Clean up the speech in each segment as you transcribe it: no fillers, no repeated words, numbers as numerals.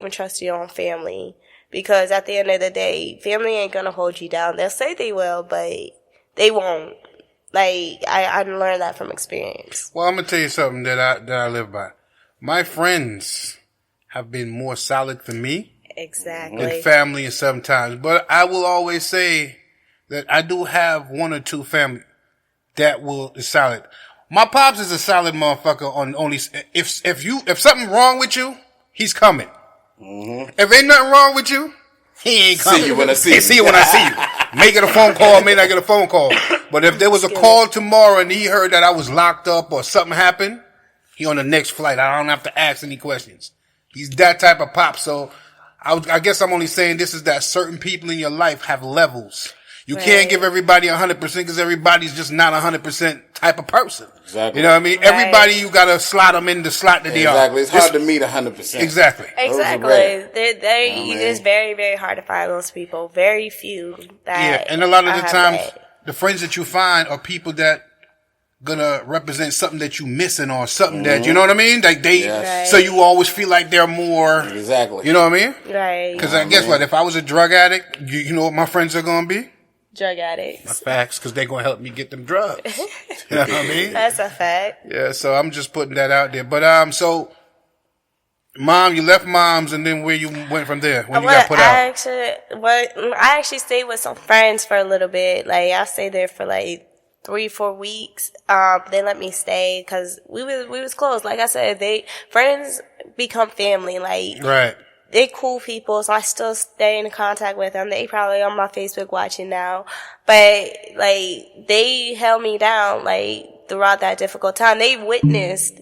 and trust your own family. Because at the end of the day, family ain't gonna hold you down. They'll say they will, but they won't. Like, I learned that from experience. Well, I'm gonna tell you something that I live by. My friends have been more solid for me. Exactly. Than family and sometimes. But I will always say that I do have one or two family that is solid. My pops is a solid motherfucker on only if something wrong with you, he's coming. Mm-hmm. If ain't nothing wrong with you, he ain't coming. See you when I see you. See you when I see you. May get a phone call, may not get a phone call. But if there was a call tomorrow and he heard that I was locked up or something happened, he on the next flight. I don't have to ask any questions. He's that type of pop. So I guess I'm only saying this is that certain people in your life have levels. You can't give everybody 100% because everybody's just not 100% type of person. Exactly. You know what I mean? Right. Everybody, you gotta slot them in the slot that they are. Exactly. It's hard to meet 100%. Exactly. Exactly. It's very, very hard to find those people. Very few that. Yeah, and a lot of the times, the friends that you find are people that gonna represent something that you missing or something that, you know what I mean? Like so you always feel like they're more. Exactly. You know what I mean? Right. Because guess what? If I was a drug addict, you know what my friends are gonna be? Drug addicts. My facts, because they're going to help me get them drugs. You know what I mean? That's a fact. Yeah, so I'm just putting that out there. But, so, Mom, you left Mom's and then where you went from there when you got put out? I actually stayed with some friends for a little bit. Like, I stayed there for like 3-4 weeks. They let me stay because we was close. Like I said, friends become family. Like, right. They cool people, so I still stay in contact with them. They probably on my Facebook watching now. But, like, they held me down, like, throughout that difficult time. They witnessed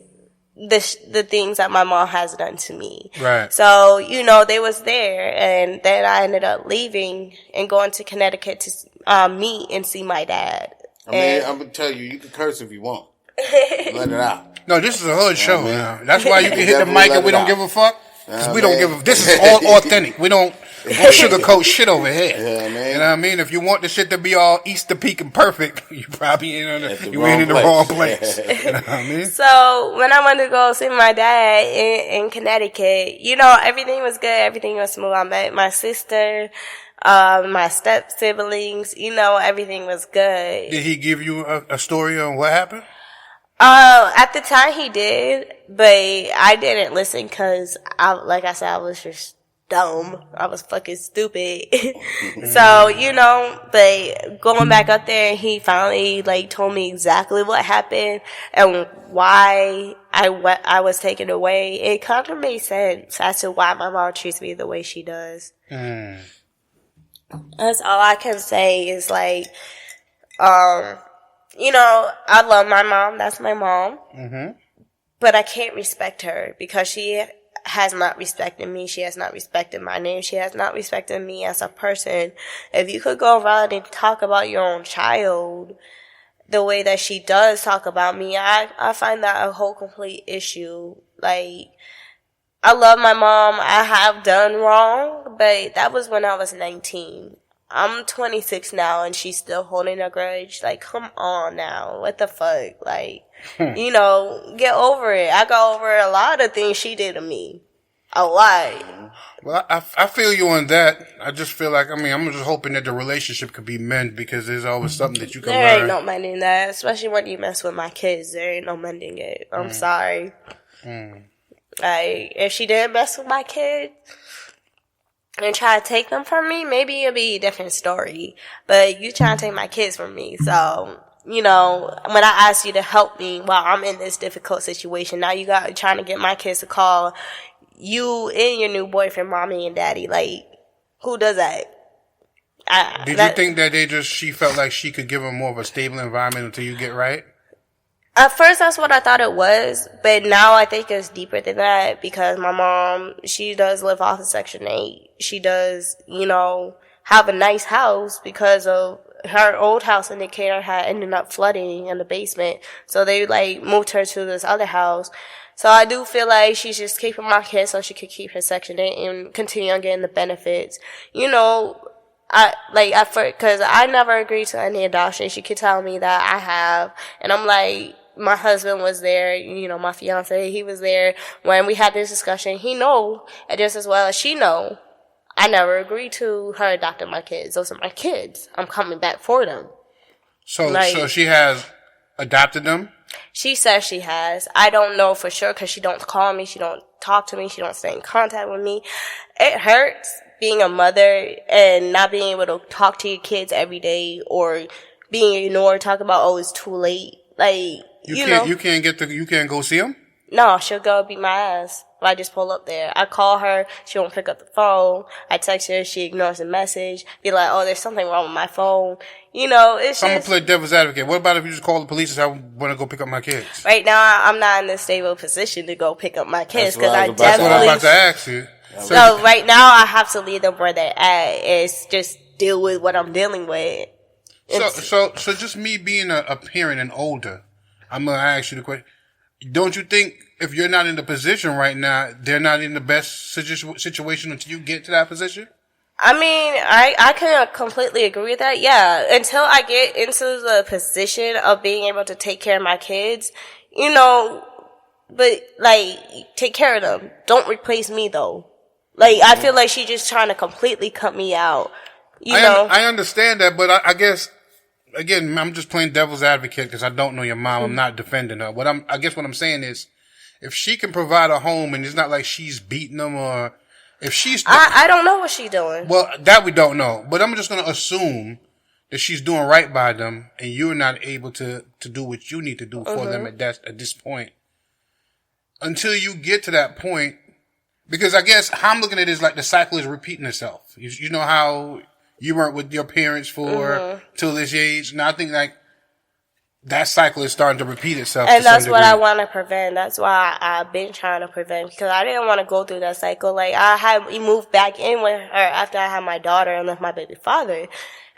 the things that my mom has done to me. Right. So, they was there. And then I ended up leaving and going to Connecticut to meet and see my dad. I'm going to tell you can curse if you want. Let it out. No, this is a hood show. Now. That's why you can hit the mic and we don't give a fuck. Cause we don't give this is all authentic. We don't sugarcoat shit over here. Yeah, man. You know what I mean? If you want the shit to be all Easter peak and perfect, you probably ain't in the wrong place. You know what I mean? So when I went to go see my dad in Connecticut, everything was good. Everything was smooth. I met my sister, my step siblings, everything was good. Did he give you a story on what happened? At the time he did, but I didn't listen because like I said, I was just dumb. I was fucking stupid. So, but going back up there, he finally told me exactly what happened and why I was taken away. It kind of made sense as to why my mom treats me the way she does. That's all I can say is I love my mom. That's my mom. Mm-hmm. But I can't respect her because she has not respected me. She has not respected my name. She has not respected me as a person. If you could go around and talk about your own child the way that she does talk about me, I find that a whole complete issue. Like, I love my mom. I have done wrong, but that was when I was 19. I'm 26 now and she's still holding a grudge. Like, come on now. What the fuck? Like, get over it. I got over a lot of things she did to me. A lot. Well, I feel you on that. I just feel like, I'm just hoping that the relationship could be mended because there's always something that you can learn. There ain't no mending that, especially when you mess with my kids. There ain't no mending it. I'm sorry. Like, if she didn't mess with my kids and try to take them from me, maybe it'll be a different story. But you trying to take my kids from me. So, when I asked you to help me while I'm in this difficult situation, now you trying to get my kids to call you and your new boyfriend mommy and daddy. Like, who does that? Did you think that she felt like she could give them more of a stable environment until you get right? At first, that's what I thought it was, but now I think it's deeper than that because my mom, she does live off of Section 8. She does, have a nice house because of her old house in Decatur had ended up flooding in the basement. So they, moved her to this other house. So I do feel like she's just keeping my kids so she could keep her Section 8 and continue on getting the benefits. Cause I never agreed to any adoption. She could tell me that I have, and I'm like, my husband was there, you know, my fiance, he was there when we had this discussion. He know, and just as well as she know, I never agreed to her adopting my kids. Those are my kids. I'm coming back for them. So she has adopted them? She says she has. I don't know for sure because she don't call me. She don't talk to me. She don't stay in contact with me. It hurts being a mother and not being able to talk to your kids every day or being ignored, talk about, oh, it's too late. Like, you can't go see them? No, she'll go beat my ass. I just pull up there. I call her. She won't pick up the phone. I text her. She ignores the message. Be like, oh, there's something wrong with my phone. You know, it's I'm going to play devil's advocate. What about if you just call the police and say, I want to go pick up my kids? Right now, I'm not in a stable position to go pick up my kids because I That's what I'm about to ask you. So right now, I have to leave them where they're at. It's just deal with what I'm dealing with. So just me being a parent and older, I'm going to ask you the question. Don't you think if you're not in the position right now, they're not in the best situation until you get to that position? I mean, I can completely agree with that. Yeah. Until I get into the position of being able to take care of my kids, you know, but like, take care of them. Don't replace me though. Like, I feel like she's just trying to completely cut me out. You know? I understand that, but I guess, again, I'm just playing devil's advocate because I don't know your mom. I'm not defending her. I guess what I'm saying is, if she can provide a home and it's not like she's beating them or if she's... I don't know what she's doing. Well, that we don't know. But I'm just going to assume that she's doing right by them and you're not able to do what you need to do for them at this point. Until you get to that point, because I guess how I'm looking at it is like the cycle is repeating itself. You know how you weren't with your parents for till this age. Now I think like that cycle is starting to repeat itself. And that's what I want to prevent. That's why I've been trying to prevent because I didn't want to go through that cycle. Like we moved back in with her after I had my daughter and left my baby father.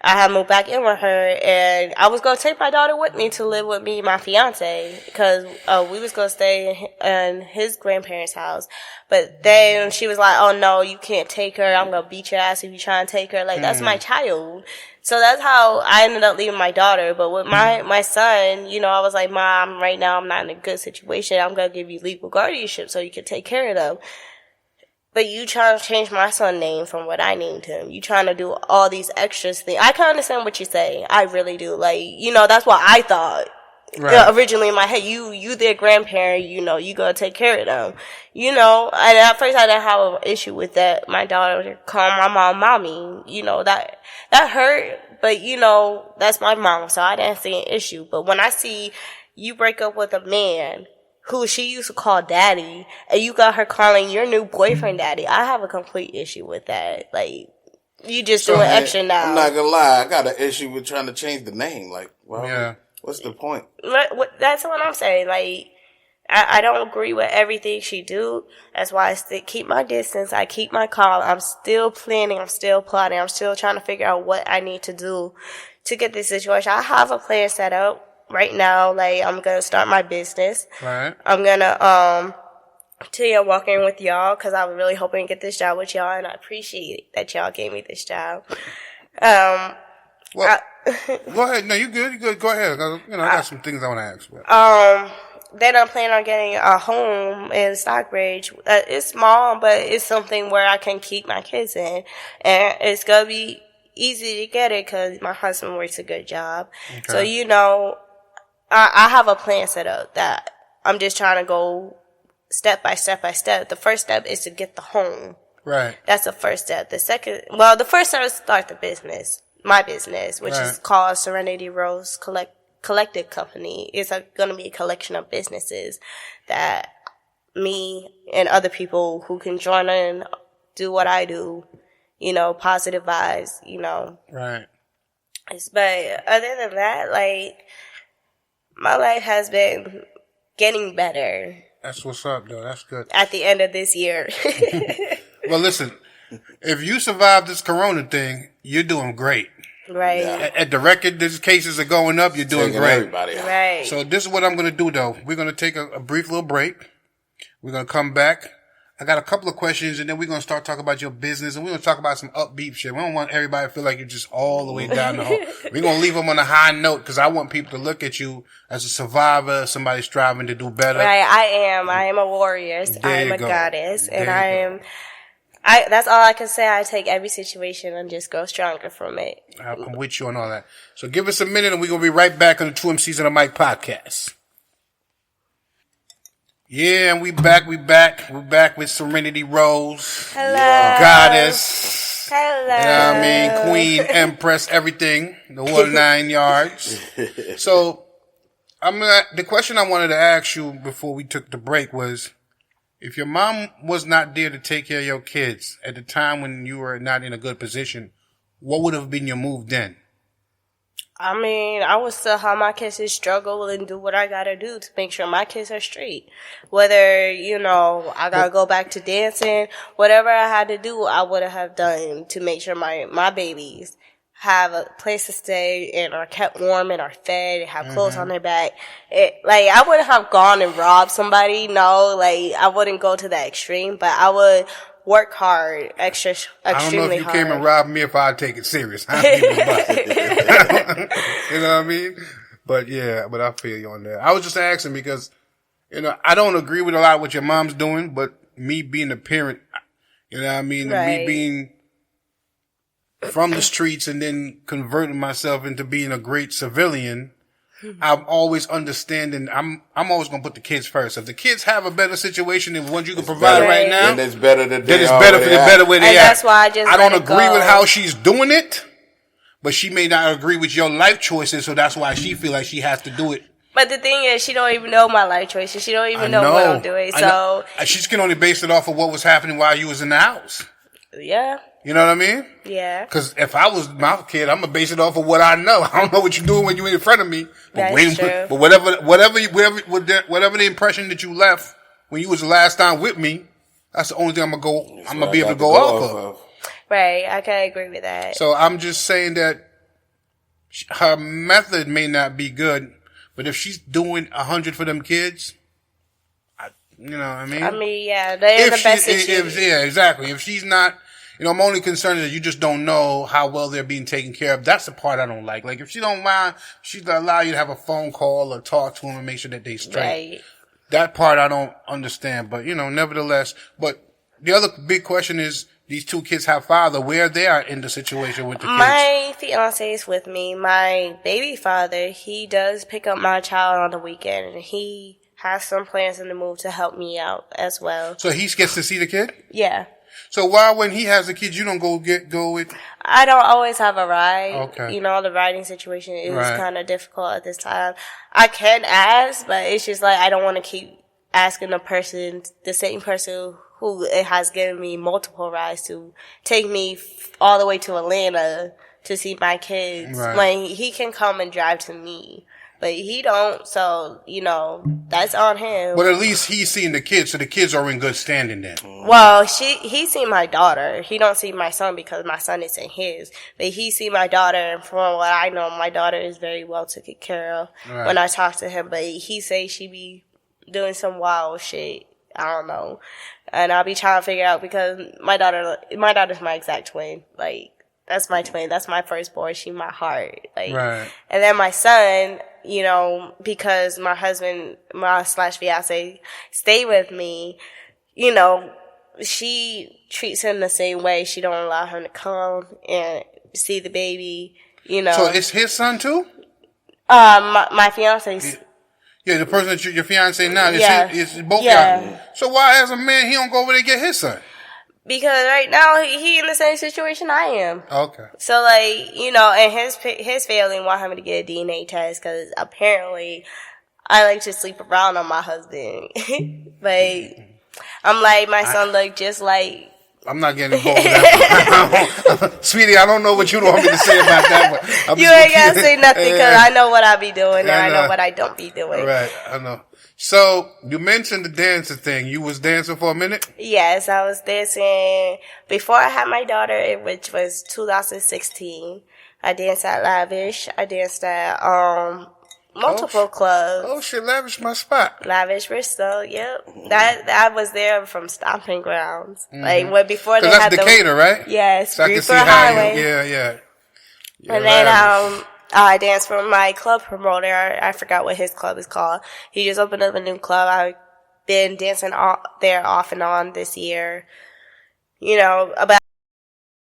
I had moved back in with her and I was going to take my daughter with me to live with me and my fiance because we was going to stay in his grandparents' house. But then she was like, oh no, you can't take her. I'm going to beat your ass if you try and take her. Like, that's my child. So that's how I ended up leaving my daughter. But with my son, you know, I was like, Mom, right now I'm not in a good situation. I'm going to give you legal guardianship so you can take care of them. But you trying to change my son's name from what I named him. You trying to do all these extras things. I can understand what you say. I really do. Like, you know, that's what I thought. Right. Originally in my head, you their grandparent, you know, you gotta take care of them. You know, and at first I didn't have an issue with that. My daughter would call my mom mommy. You know, that hurt. But, you know, that's my mom, so I didn't see an issue. But when I see you break up with a man who she used to call daddy, and you got her calling your new boyfriend daddy, I have a complete issue with that. Like, you just doing extra now. I'm not gonna lie, I got an issue with trying to change the name. Like, well, yeah. What's the point? That's what I'm saying. Like, I don't agree with everything she do. That's why I keep my distance. I keep my calm. I'm still planning. I'm still plotting. I'm still trying to figure out what I need to do to get this situation. I have a plan set up. Right now, like, I'm gonna start my business. Right. I'm gonna, walk in with y'all, cause I was really hoping to get this job with y'all, and I appreciate that y'all gave me this job. Go ahead. No, you good. Go ahead. You know, I got some things I want to ask about. Then I'm planning on getting a home in Stockbridge. It's small, but it's something where I can keep my kids in, and it's gonna be easy to get it, cause my husband works a good job. Okay. So, you know, I have a plan set up that I'm just trying to go step by step by step. The first step is to get the home. Right. That's the first step. The first step is to start the business, my business, which is called Serenity Rose Collective Company. It's going to be a collection of businesses that me and other people who can join in, do what I do, you know, positive vibes, you know. Right. But other than that, like, my life has been getting better. That's what's up, though. That's good. At the end of this year. Well, listen, if you survive this corona thing, you're doing great. Right. Yeah. At the record, these cases are going up. You're doing great. Everybody out. Right. So this is what I'm going to do, though. We're going to take a brief little break. We're going to come back. I got a couple of questions, and then we're going to start talking about your business, and we're going to talk about some upbeat shit. We don't want everybody to feel like you're just all the way down the hole. We're going to leave them on a high note, because I want people to look at you as a survivor, somebody striving to do better. Right, I am. I am a warrior. I am a goddess. And that's all I can say. I take every situation and just go stronger from it. I'm with you on all that. So give us a minute, and we're going to be right back on the 2MCs on the Mic podcast. Yeah, and we back with Serenity Rose. Hello. Goddess. Hello. You know what I mean? Queen, Empress, everything. The whole 9 yards. So, the question I wanted to ask you before we took the break was, if your mom was not there to take care of your kids at the time when you were not in a good position, what would have been your move then? I mean, I would still have my kids to struggle and do what I gotta do to make sure my kids are straight. Whether, I gotta go back to dancing, whatever I had to do, I would have done to make sure my babies have a place to stay and are kept warm and are fed and have clothes on their back. I wouldn't have gone and robbed somebody. No, I wouldn't go to that extreme, but I would work hard, extremely hard. I don't know if you came and robbed me if I'd take it serious. I'd give you a buck. You know what I mean? But I feel you on that. I was just asking because, I don't agree with a lot of what your mom's doing, but me being a parent, you know what I mean? Right. Me being from the streets and then converting myself into being a great civilian, I'm always understanding. I'm always gonna put the kids first. If the kids have a better situation than what you can provide right now, then it's better than then it's better for the better where they and at. that's why I don't agree with how she's doing it, but she may not agree with your life choices, so that's why she feel like she has to do it. But the thing is, she don't even know my life choices. She don't even know what I'm doing. So she can only base it off of what was happening while you was in the house. Yeah. You know what I mean? Yeah. Because if I was my kid, I'm gonna base it off of what I know. I don't know what you're doing when you're in front of me. But That's true. But whatever the impression that you left when you was the last time with me, that's the only thing I'm gonna be able to go off of. Right. I can agree with that. So I'm just saying that her method may not be good, but if she's doing 100 for them kids, you know what I mean? I mean, yeah, they're in the best situation. Yeah, exactly. If she's not, I'm only concerned that you just don't know how well they're being taken care of. That's the part I don't like. Like, if she don't mind, she's gonna allow you to have a phone call or talk to them and make sure that they straight. Right. That part I don't understand, but nevertheless. But the other big question is, these two kids have father. Where they are in the situation with the kids? My fiance is with me. My baby father, he does pick up my child on the weekend, and he has some plans in the move to help me out as well. So he gets to see the kid? Yeah. So why, when he has the kids, you don't go with? I don't always have a ride. Okay. The riding situation is kind of difficult at this time. I can ask, but it's just I don't want to keep asking the same person who has given me multiple rides to take me all the way to Atlanta to see my kids. Right. When he can come and drive to me. But he don't, so, that's on him. But at least he's seen the kids, so the kids are in good standing then. Well, he's seen my daughter. He don't see my son because my son isn't his. But he see my daughter, and from what I know, my daughter is very well taken care of when I talk to him. But he say she be doing some wild shit. I don't know. And I'll be trying to figure out because my daughter's my exact twin. That's my twin. That's my firstborn. She my heart. Right. And then my son, because my husband, my /fiance stay with me, she treats him the same way. She don't allow him to come and see the baby, So it's his son too? My fiance's. Yeah, the person that your fiance now, it's both y'all. So why, as a man, he don't go over there and get his son? Because right now, he in the same situation I am. Okay. So, and his family want him to get a DNA test because apparently I like to sleep around on my husband. But I'm my son look just like... I'm not getting involved in that. Sweetie, I don't know what you want me to say about that. But you ain't got to say nothing because I know what I be doing and I know what I don't be doing. Right, I know. So, you mentioned the dancing thing. You was dancing for a minute? Yes, I was dancing before I had my daughter, which was 2016. I danced at Lavish. I danced at multiple clubs. Oh shit, Lavish my spot. Lavish Bristol, yep. That was there from stomping grounds. Like when before they Because had that's Decatur, right? Yes, so I can see Reefer how Highway. yeah. And then I danced for my club promoter. I forgot what his club is called. He just opened up a new club. I've been dancing there off and on this year. You know, about